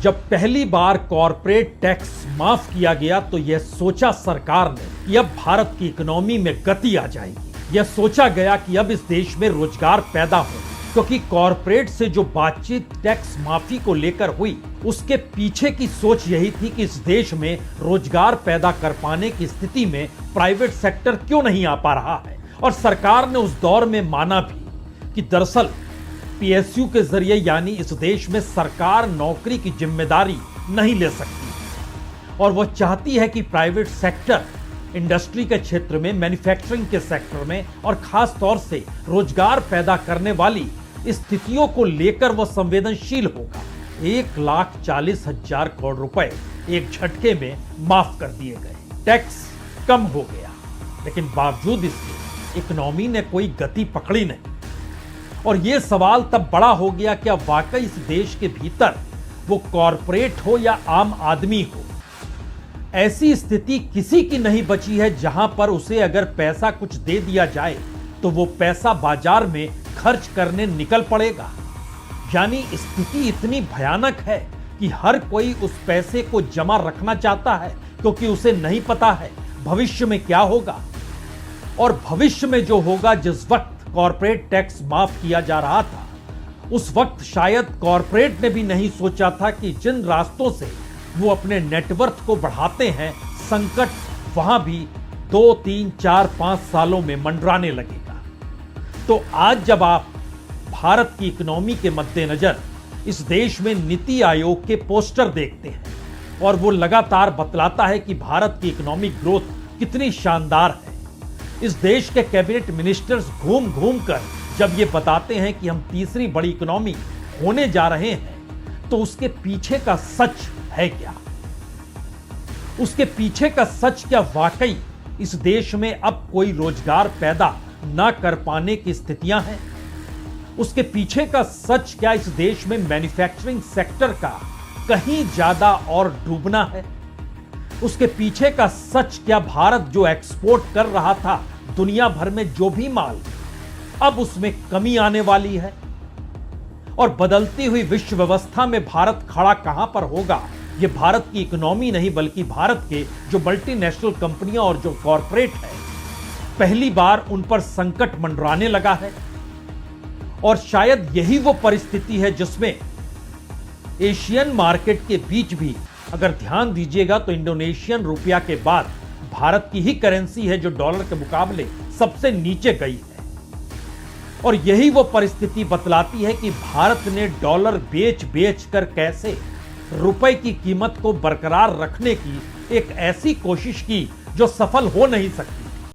जब पहली बार corporate tax माफ किया गया तो यह सोचा सरकार ने कि अब भारत की इकोनॉमी में गति आ जाएगी। यह सोचा गया कि अब इस देश में रोजगार पैदा हो, क्योंकि कॉरपोरेट से जो बातचीत टैक्स माफी को लेकर हुई उसके पीछे की सोच यही थी कि इस देश में रोजगार पैदा कर पाने की स्थिति में प्राइवेट सेक्टर क्यों नहीं आ पा रहा है। और सरकार ने उस दौर में माना भी कि दरअसल पीएसयू के जरिए यानी इस देश में सरकार नौकरी की जिम्मेदारी नहीं ले सकती और वह चाहती है कि प्राइवेट सेक्टर इंडस्ट्री के क्षेत्र में, मैन्युफैक्चरिंग के सेक्टर में और खास तौर से रोजगार पैदा करने वाली स्थितियों को लेकर वह संवेदनशील होगा। 1,40,000 करोड़ रुपए एक झटके में माफ कर दिए गए, टैक्स कम हो गया, लेकिन बावजूद इसके इकोनॉमी ने कोई गति पकड़ी नहीं। और यह सवाल तब बड़ा हो गया कि अब वाकई इस देश के भीतर वो कॉरपोरेट हो या आम आदमी हो, ऐसी स्थिति किसी की नहीं बची है जहां पर उसे अगर पैसा कुछ दे दिया जाए तो वो पैसा बाजार में खर्च करने निकल पड़ेगा। यानी स्थिति इतनी भयानक है कि हर कोई उस पैसे को जमा रखना चाहता है, क्योंकि उसे नहीं पता है भविष्य में क्या होगा। और भविष्य में जो होगा, जिस वक्त कॉरपोरेट टैक्स माफ किया जा रहा था, उस वक्त शायद कॉरपोरेट ने भी नहीं सोचा था कि जिन रास्तों से वो अपने नेटवर्थ को बढ़ाते हैं, संकट वहां भी 2, 3, 4, 5 सालों में मंडराने लगेगा। तो आज जब आप भारत की इकोनॉमी के मद्देनजर इस देश में नीति आयोग के पोस्टर देखते हैं और वो लगातार बतलाता है कि भारत की इकोनॉमिक ग्रोथ कितनी शानदार है, इस देश के कैबिनेट मिनिस्टर्स घूम घूम कर जब ये बताते हैं कि हम तीसरी बड़ी इकोनॉमी होने जा रहे हैं, तो उसके पीछे का सच है क्या? उसके पीछे का सच क्या वाकई इस देश में अब कोई रोजगार पैदा ना कर पाने की स्थितियां हैं? उसके पीछे का सच क्या इस देश में मैन्युफैक्चरिंग सेक्टर का कहीं ज्यादा और डूबना है? उसके पीछे का सच क्या भारत जो एक्सपोर्ट कर रहा था दुनिया भर में जो भी माल, अब उसमें कमी आने वाली है? और बदलती हुई विश्व व्यवस्था में भारत खड़ा कहां पर होगा, यह भारत की इकोनॉमी नहीं बल्कि भारत के जो मल्टीनेशनल कंपनियां और जो कॉरपोरेट है, पहली बार उन पर संकट मंडराने लगा है। और शायद यही वो परिस्थिति है जिसमें एशियन मार्केट के बीच भी अगर ध्यान दीजिएगा तो इंडोनेशियन रुपया के बाद भारत की ही करेंसी है जो डॉलर के मुकाबले सबसे नीचे गई है। और यही वो परिस्थिति बतलाती है कि भारत ने डॉलर बेच बेच कर कैसे रुपए की कीमत को बरकरार रखने की एक ऐसी कोशिश की जो सफल हो नहीं सकती।